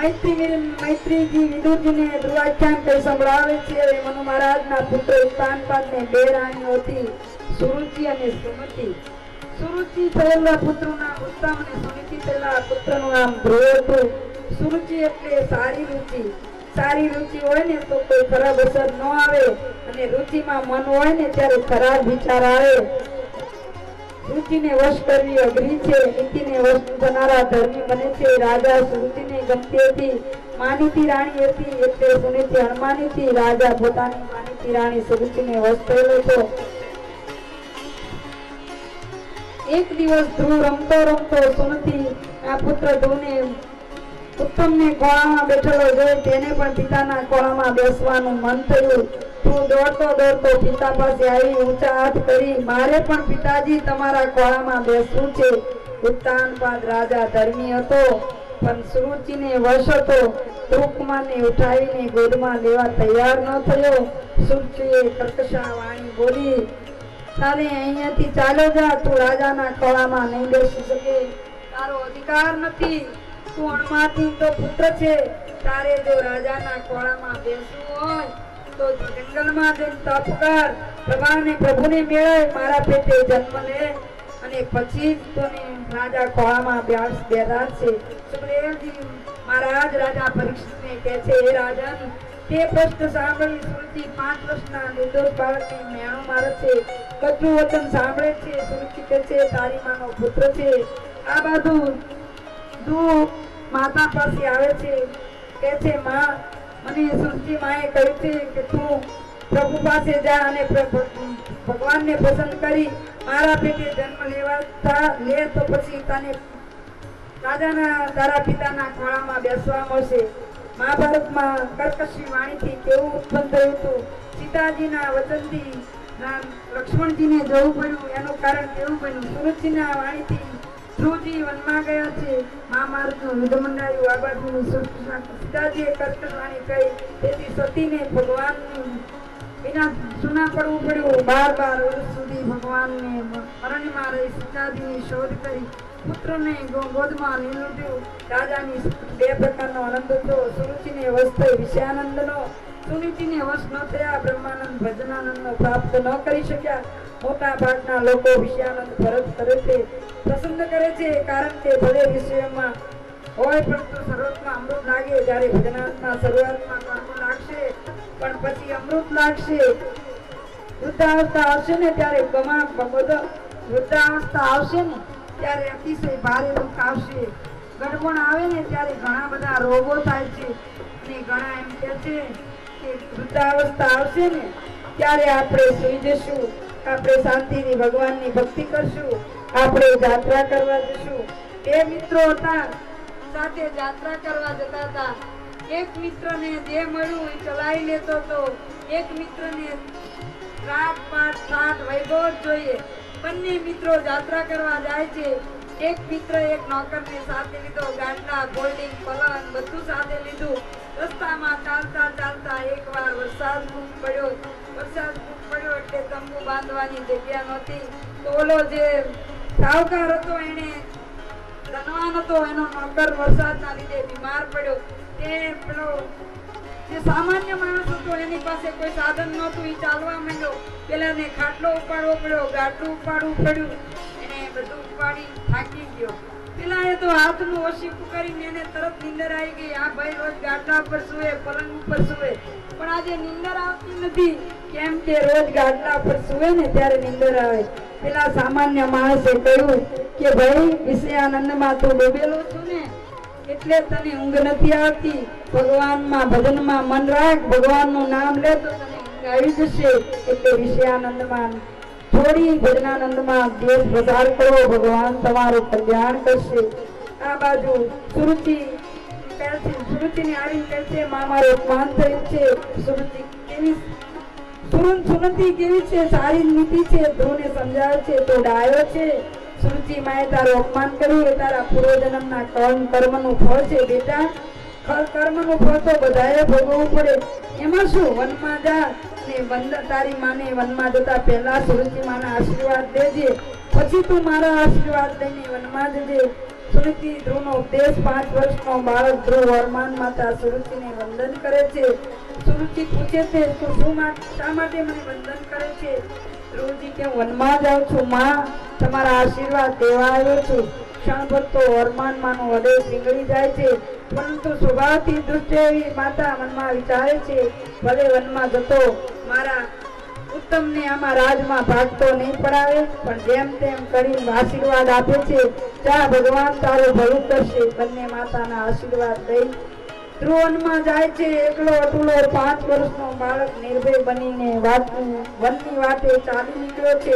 मैत्रीजी विदुरजीने ध्रुवाख्यान कई संभळावे छे। मनु महाराजना पुत्र उत्तानपादने बे राणीओ हती, सुरुचि अने सुमति। सुरुचि थયેલા પુત્રનું નામ ઉત્તમ અને સુનિતિ થયેલા પુત્રનું નામ ધ્રુવ હતું। સુરુચિ એટલે સારી રુચિ। સારી રુચિ હોય ને તો કોઈ ખરાબ અસર ન આવે, અને રુચિમાં મન હોય ને ત્યારે ખરાબ વિચાર આવે। रुचिने वश करवी अघरी छे, नीतिने वश थनारा धर्मी बने छे। राजा सुरुचिने गमती हती, मानीती राणी हती એટલે સુનિતિ હણમાની थी। राजा પોતાની માનીતી રાણી સુરુચિને વશ થયેલો હતો। एक दिवस ध्रुव रमतो रमतो सुनिति आ पुत्र ध्रुवने उत्तमने खोळामां बेठेलो जोई तेने पण पिताना खोळामां बेसवानुं मन थयुं। તું દોડતો દોડતો પિતા પાસે આવી ઊંચા હાથ કરી, મારે પણ પિતાજી તમારા ખોળામાં બેસવું છે। ઉત્તાનપાદ રાજા ધર્મી હતો પણ સુરુચિને વશ હતો। ધ્રુવકુમારને ઉઠાવીને ગોદમાં લેવા તૈયાર ન થયો। સુરુચિએ કર્કશા વાણી બોલી, તારે અહીંયાથી ચાલ્યો જા, તું રાજાના ખોળામાં નહીં બેસી શકે, તારો અધિકાર નથી। તું અણમાતીનો પુત્ર છે, તારે જો રાજાના ખોળામાં બેસવું હોય तो जंगल में जઈને તપ કર, પ્રભુને મેળે, મારા પેટે જન્મ લે અને પછી તને રાજા ખોળામાં બેસાડશે। સુખદેવજી મહારાજ રાજા પરીક્ષિતને કહે છે, હે રાજન, તે પ્રશ્ન સાંભળી સુરુચિ 5 વર્ષના નિર્દોષ બાળકને મેણું મારે છે, કટુ વચન સાંભળે છે। સુરુચિ કહે છે, તારી માનો પુત્ર છે। આ બાજુ ધ્રુવ માતા પાસે આવે છે, કહે છે, માં, મને સુરુચિ માએ કહ્યું છે કે તું પ્રભુ પાસે જા અને ભગવાનને પસંદ કરી મારા પેટે જન્મ લેવા લે, તો પછી તને રાજાના તારા પિતાના ખોળામાં બેસવા મળશે। મહાભારતમાં કર્કશી વાણીથી કેવું ઉત્પન્ન થયું હતું। સીતાજીના વચનથી લક્ષ્મણજીને જવું પડ્યું, એનું કારણ કેવું બન્યું। સુરુચિના વાણીથી ध्रुवजी वनमा गया छे। महाभारतનું યુદ્ધ મંડાયું। આ બાજુ સીતાજીએ કર્કશવાણી કહી, તેથી સતીને ભગવાનની વિના સુના પડવું પડ્યું। 12 વર્ષ સુધી ભગવાનને અરણ્યમાં રહી સીતાજીની શોધ કરી પુત્રને ગોદમાં લીધું। રાજાની 2 પ્રકારનો આનંદ હતો। સુરુચિને વશ થઈ વિષયાનંદનો, સુનિતિને વશ ન થયા બ્રહ્માનંદ ભજનાનંદનો પ્રાપ્ત ન કરી શક્યા। મોટા ભાગના લોકો વિષયાનંદ ભરત કરે છે, પસંદ કરે છે, કારણ કે ભલે વિષયમાં હોય પરંતુ શરૂઆતમાં અમૃત લાગે, જ્યારે ભજનાનંદના શરૂઆતમાં કડવું લાગશે પણ પછી અમૃત લાગશે। વૃદ્ધાવસ્થા આવશે ને ત્યારે વૃદ્ધાવસ્થા આવશે ને ત્યારે અતિશય ભારે દુઃખ આવશે। ગડબડ આવે ને ત્યારે ઘણા બધા રોગો થાય છે, અને ઘણા એમ કહે છે કે વૃદ્ધાવસ્થા આવશે ને ત્યારે આપણે સૂઈ જશું, આપણે શાંતિથી ભગવાનની ભક્તિ કરશું, આપણે યાત્રા કરવા જશું। 2 મિત્રો હતા, સાથે યાત્રા કરવા જતા હતા। એક મિત્રને જે મળ્યું એ ચલાવી લેતો હતો, એક મિત્રને રાત પાટ સાત વૈભવ જોઈએ। બંને મિત્રો યાત્રા કરવા જાય છે। એક મિત્ર એક નોકરને સાથે લીધો, ગાંડા બોલ્ડિંગ પલંગ બધું સાથે લીધું। રસ્તામાં ચાલતા ચાલતા એકવાર વરસાદ ખૂબ પડ્યો। વરસાદ ખૂબ પડ્યો એટલે તંબુ બાંધવાની જગ્યા નહોતી, તો ઓલો જે સાવકાર હતો એને ધનવાન હતો, એનો નોકર વરસાદના લીધે બીમાર પડ્યો। તે પેલો જે સામાન્ય માણસ હતો એની પાસે કોઈ સાધન નહોતું, એ ચાલવા માંડ્યો। પેલાને ખાટલો ઉપાડવો પડ્યો, ગાડલું ઉપાડવું પડ્યું, એને બધું ઉપાડી થાકી ગયો। પેલાએ તો હાથનું ઓશીકું કરીને એને તરત નીંદર આવી ગઈ। આ ભાઈ રોજ ગાડલા પર સૂવે, પલંગ ઉપર સૂવે, પણ આજે નીંદર આવતી નથી, કેમ કે રોજ ગાડલા પર સૂવે ને ત્યારે નીંદર આવે। પેલા સામાન્ય માણસે કહ્યું કે ભાઈ, વિષયાનંદમાં તું ડૂબેલો છું ને એટલે તને ઊંઘ નથી આવતી, ભગવાનમાં ભજનમાં મન રાખ, ભગવાનનું નામ લે તો તને ઊંઘ આવી જશે। એટલે વિષયાનંદમાં છોડી ભજનાનંદમાં દિવસ પસાર કરો, ભગવાન તમારું કલ્યાણ કરશે। આ બાજુ સુરુચિને આવીને કહે છે, માં, મારું અપમાન થયું છે। સુનતિ કેવી છે, સારી નીતિ છે, ધ્રુવને સમજાવે છે તો ડાયો છે। સુરુચિ માએ તારું અપમાન કર્યું, એ તારા પૂર્વજન્મના કર્મનું ફળ છે। બેટા, કર્મનું ફળ તો બધાએ ભોગવવું પડે, એમાં શું? વનમાં જા અને તારી માને વનમાં જતા પહેલા સુરુચિ માના આશીર્વાદ દેજે, પછી તું મારા આશીર્વાદ લઈને વનમાં જજે। સુરતિ ધ્રુવનો ઉપદેશ 5 વર્ષનો બાળક ધ્રુવ વરમાન માતા સુરતિને વંદન કરે છે. સુરતિ પૂછે છે તું શા માટે મને વંદન કરે છે? ધ્રુવજી કે વનમાં જાઉં છું માં, તમારા આશીર્વાદ દેવા આવ્યો છું. ક્ષણભર તો વરમાન માનું હૃદય પીંગળી જાય છે, પરંતુ સ્વભાવથી દુષ્ટ એવી માતા મનમાં વિચારે છે ભલે વનમાં જતો મારા ઉત્તમને આમાં રાજમાં ભાગતો નહીં પડાવે, પણ જેમ તેમ કરી આશીર્વાદ આપે છે. જા ભગવાન તારું ભલું કરશે. બંને માતાના આશીર્વાદ લઈ ધ્રુવ વનમાં જાય છે. એકલો અતુલો 5 વર્ષનો બાળક નિર્ભય બનીને વનની વાટે ચાલી નીકળ્યો છે.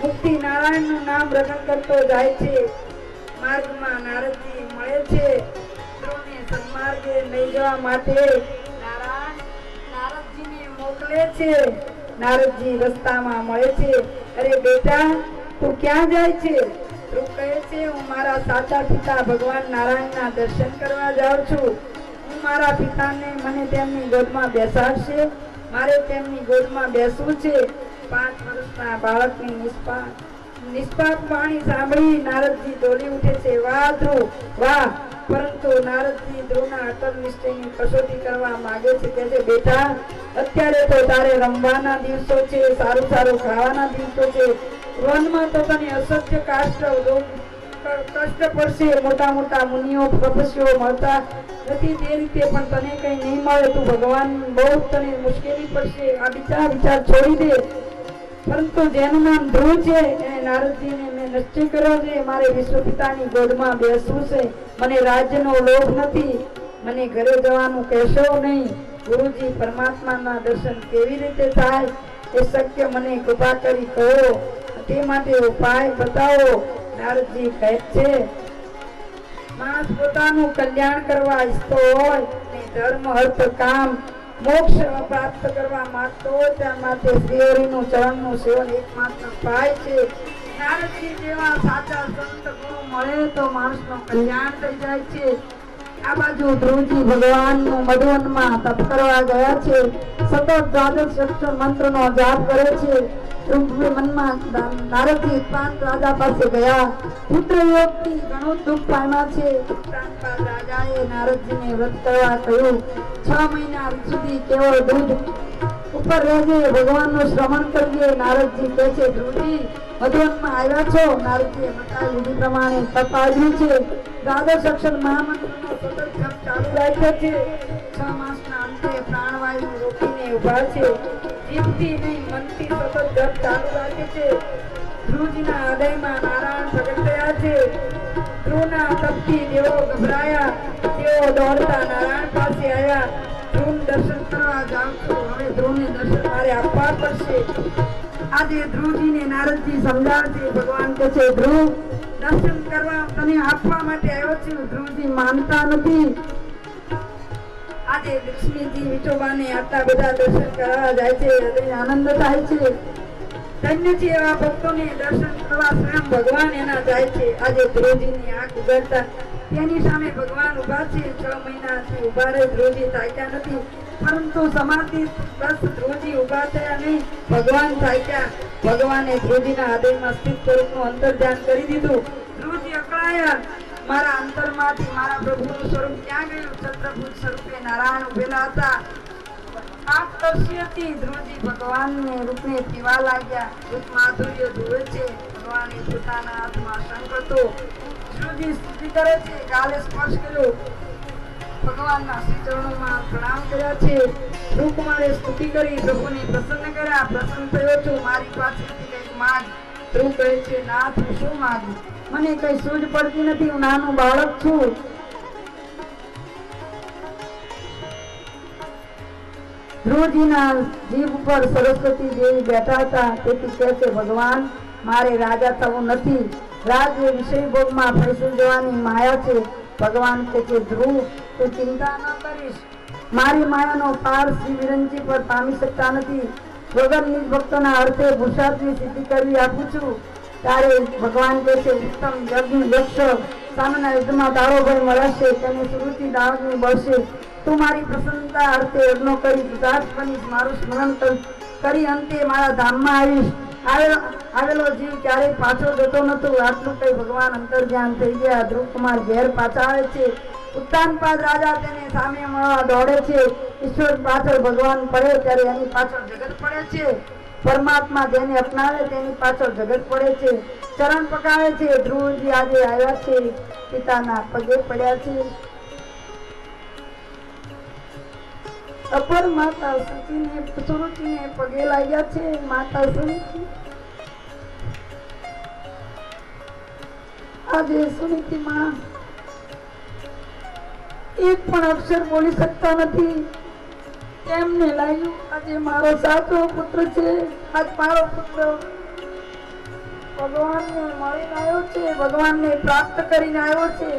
મુક્તિ નારાયણનું નામ રટણ કરતો જાય છે. માર્ગમાં નારદજી મળે છે. ધ્રુવને સન્માર્ગે લઈ જવા માટે નારદજીને મોકલે છે. નારદજી રસ્તામાં મળે છે. અરે બેટા, તું ક્યાં જાય છે? ધ્રુવ કહે છે હું મારા સાચા પિતા ભગવાન નારાયણના દર્શન કરવા જાઉં છું. હું મારા પિતાને મને તેમની ગોદમાં બેસાડશે. મારે તેમની ગોદમાં બેસવું છે. 5 વર્ષના બાળકની નિષ્પાપ વાણી સાંભળી નારદજી દોડી ઉઠે છે. વાહ ધ્રુવ વાહ! પરંતુ નારદજી ધ્રુવના અટલ નિશ્ચયની કસોટી કરવા માંગે છે. કહે છે બેટા, અત્યારે તો તારે રમવાના દિવસો છે, સારું સારું ખાવાના દિવસો છે. વનમાં તો તને અસત્ય કષ્ટ પડશે. મોટા મોટા મુનિઓ તપસ્વીઓ મળતા નથી, તે રીતે પણ તને કઈ નહીં મળે. તું ભગવાન બહુ તને મુશ્કેલી પડશે. આ વિચાર છોડી દે. પરંતુ જેનું નામ ધ્રુવ છે એને નારદજીને મેં નિશ્ચય કર્યો છે મારે વિશ્વપિતાની ગોદમાં બેસવું છે. મને રાજ્યનો લોભ નથી. મને ઘરે જવાનું કહેશો નહીં. ગુરુજી, પરમાત્માના દર્શન કેવી રીતે થાય એ શક્ય મને કૃપા કરી કહો. તે માટે ઉપાય બતાવો. નારદજી કહે છે માણસ પોતાનું કલ્યાણ કરવા ઈચ્છતો હોય ને ધર્મ અર્થ કામ મોક્ષ પ્રાપ્ત કરવા માંગતો હોય ત્યાં માટે શ્રીહરિનું ચરણનું સેવન એકમાત્ર ઉપાય છે. નારદજી જેવા સાચા સંત ગુરુ મળે તો માણસનું કલ્યાણ થઈ જાય છે. આ બાજુ ધ્રુવજી ભગવાનનું મધુવનમાં તપ કરવા ગયા છે. સતત 12 અક્ષર મંત્રનો જાપ કરે છે. મનમાં નારદજી ઉત્તાન રાજા પાસે ગયા. પુત્ર યોગથી ઘણું દુઃખ પામ્યા છે. રાજાએ નારદજીને વ્રત કરવા કહ્યું. 6 મહિના સુધી કેવળ દૂધ ઉપર રહેજે, ભગવાનનું શ્રવણ કરજે. નારદજી કહે છે ધ્રુવજી મધુવનમાં આવ્યા છો. નારદજીએ બતાવી વિધિ પ્રમાણે તપ આવ્યું છે. 12 અક્ષર મહામંત્રનો સતત જપ ચાલુ રાખ્યો છે. 6 માસના અંતે પ્રાણવાયુ રોકીને ઉભા છે. જીભથી નહીં મનથી સતત જપ ચાલુ રાખે છે. ધ્રુવજીના હૃદયમાં નારાયણ પ્રગટ થયા છે. ધ્રુવના તપથી દેવો ગભરાયા. તેઓ દોડતા નારાયણ પાસે આવ્યા. ધ્રુવ દર્શન કરવા જાઉં છું. હવે ધ્રુવને દર્શન મારે આપવા પડશે. આજે ધ્રુવજીને નારદજી સમજાવે છે. ભગવાન કહે છે ધ્રુવ, દર્શન કરવા તને આપવા માટે આવ્યો છું. ધ્રુવજી માનતા નથી. આજે લક્ષ્મીજી વિઠોબાને આટલા બધા દર્શન કરવા જાય છે. હૃદય આનંદ થાય છે. ધન્ય છે એવા ભક્તોને દર્શન કરવા સ્વયં ભગવાન એના જાય છે. આજે ધ્રુવજીની આંખ ઉગાડતા તેની સામે ભગવાન ઉભા છે. 6 મહિનાથી ઉભા રહે ધ્રુવજી થાક્યા નથી. પરંતુ સમાધિ બસ ધ્રુવજી ઉભા થયા નહીં, ભગવાન થાક્યા. ભગવાને ધ્રુવજીના હૃદયમાં સ્થિત સ્વરૂપનું અંતર્ધ્યાન કરી દીધું. ધ્રુવજી અકળાયા. મારા અંતરમાંથી મારા પ્રભુનું સ્વરૂપ ક્યાં ગયું? ચંદ્રભુજ સ્વરૂપે નારાયણ ઉભેલા હતા. આંખ તરસી હતી. ધ્રુવજી ભગવાનને રૂપને પીવા લાગ્યા. રૂપ માધુર્ય જુએ છે. ભગવાને પોતાના હાથમાં શંખ હતો. ધ્રુવજી સ્તુતિ કરે છે. ગાલે સ્પર્શ કર્યો. ભગવાનના શ્રી ચરણોમાં પ્રણામ કર્યા છે. ધ્રુવકુમારે સ્તુતિ કરી. પ્રભુને પ્રસન્ન કર્યા. પ્રસન્ન થયો છું. મારી પાસેથી કંઈક માંગ. ધ્રુવ કહે છે નાથ, હું શું માંગુ? મને કઈ સૂઝ પડતી નથી. હું નાનું બાળક છું. ધ્રુવજીના જીભ ઉપર સરસ્વતી દેવી બેઠા હતા. તેથી કહે છે ભગવાન, મારે રાજા થવું નથી. રાજ્ય વિષય ભોગમાં ફેસી જવાની માયા છે. ભગવાન કહે છે ધ્રુવ, તું ચિંતા ન કરીશ. મારી માયાનો પાર શ્રી વિરંજી પર પામી શકતા નથી. વગર નિજ ભક્તોના અર્થે પુરુષાર્થની સિદ્ધિ કરવી આપું છું. ત્યારે ભગવાન કહે છે ઉત્તમ યજ્ઞ યક્ષ સામેના યુદ્ધમાં તારો ભય મળશે. તેની સુરુચિ દાવની બળશે. તું મારી પ્રસન્નતા અર્થે યજ્ઞો કરી કૃતાર્થ બનીશ. મારું સ્મરણ કરી અંતે મારા ધામમાં આવીશ. આવેલો જીવ ક્યારેય પાછો જતો નતો. આટલું કઈ ભગવાન અંતર્ધ્યાન થઈ ગયા. ધ્રુવકુમાર ઘેર પાછા આવે છે. ઉત્તાનપાદ રાજા તેને સામે મળવા દોડે છે. ઈશ્વર પાછળ ભગવાન પડે ત્યારે એની પાછળ જગત પડે છે. પરમાત્મા જેને અપનાવે તેની પાછળ જગત પડે છે. ચરણ પકાવે છે. ધ્રુવજી આજે આવ્યા છે, પિતાના પગે પડ્યા છે. અપર માતા સુરુચિને પગે લાગ્યા છે. માતા સુરુચિ આજે સુનીતિમાં એક પણ અક્ષર બોલી શકતા નથી. એમને લાગ્યું આજે મારો સાચો પુત્ર છે. આજ મારો પુત્ર ભગવાનને મળીને આવ્યો છે, ભગવાનને પ્રાપ્ત કરીને આવ્યો છે.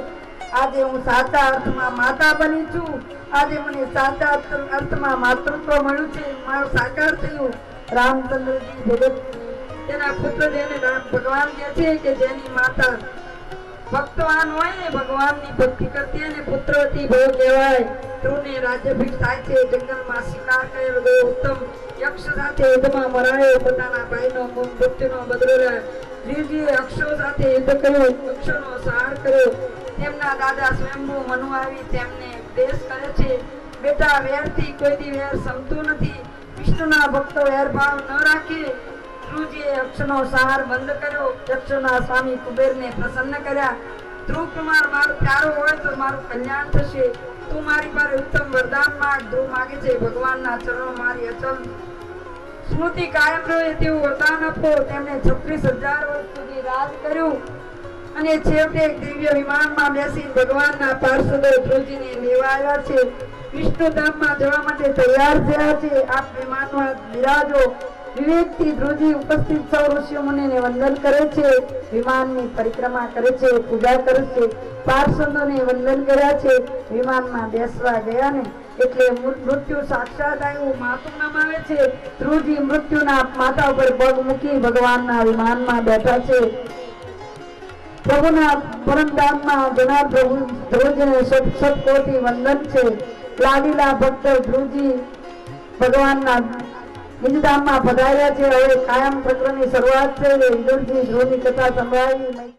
આજે હું સાચા અર્થમાં માતા બની છું. આજે મને સાચા અર્થમાં માતૃત્વ મળ્યું છે. મારું સાકાર થયું. રામચંદ્રજી જગત તેના પુત્ર જેને ભગવાન કહે છે કે જેની માતા ભક્તવાન હોય ને, ભગવાનની ભક્તિ કરતી હોય ને, પુત્રવતી ભવ કહેવાય. ધ્રુવને રાજ્યાભિષેક થાય છે. જંગલમાં શિકાર કરેલો ગયો ઉત્તમ યક્ષ સાથે યુદ્ધમાં મરાયો. પોતાના ભાઈનો મૃત્યુનો બદલો લે. ધ્રુવજીએ અક્ષો સાથે યુદ્ધ કર્યું, અક્ષોનો સંહાર કર્યો. તેમના દાદા સ્વયંભૂ મનુ આવી તેમને ઉપદેશ કરે છે. બેટા, વેરથી કોઈ દી વેર સમતું નથી. વિષ્ણુના ભક્તો વેરભાવ ન રાખે. ધ્રુવજીએ યક્ષનો સંહાર બંધ કર્યો. યક્ષના સ્વામી કુબેરને પ્રસન્ન કર્યા. ધ્રુવ કુમાર, મારો પ્યારો હોય તો મારું કલ્યાણ થશે. તું મારી પાસે ઉત્તમ વરદાન માંગ. ધ્રુવ માગે છે ભગવાનના ચરણો મારી અચલ સ્મૃતિ કાયમ રહે તેવું વરદાન આપો. તેમણે 36,000 વર્ષ સુધી રાજ કર્યું અને છેવટે એક દિવ્ય વિમાનમાં બેસી ભગવાનના પાર્ષદો ધ્રુવજીને લેવા આવ્યા છે. વિષ્ણુ ધામમાં જવા માટે તૈયાર થયા છે. આપ વિમાનમાં બિરાજો. વિવેકથી ધ્રુવજી ઉપસ્થિત સૌ ઋષિઓ મુનિને વંદન કરે છે. વિમાનની પરિક્રમા કરે છે, પૂજા કરે છે. પાર્ષદોને વંદન કર્યા છે. વિમાનમાં બેસવા ગયા ને એટલે મૃત્યુ સાક્ષાત આવ્યું. માતું નામ આવે છે. ધ્રુવજી મૃત્યુના માથા ઉપર પગ મૂકી ભગવાનના વિમાનમાં બેઠા છે. પ્રભુના પરમધામમાં જનાર પ્રભુ ધ્રુવજીને શતકોટી વંદન છે. લાડીલા ભક્ત ધ્રુવજી ભગવાનના નિજધામમાં પધાર્યા છે. હવે કાયમ ચક્રની શરૂઆત છે. વિદુરજી ધ્રુવની કથા સંભળાવી.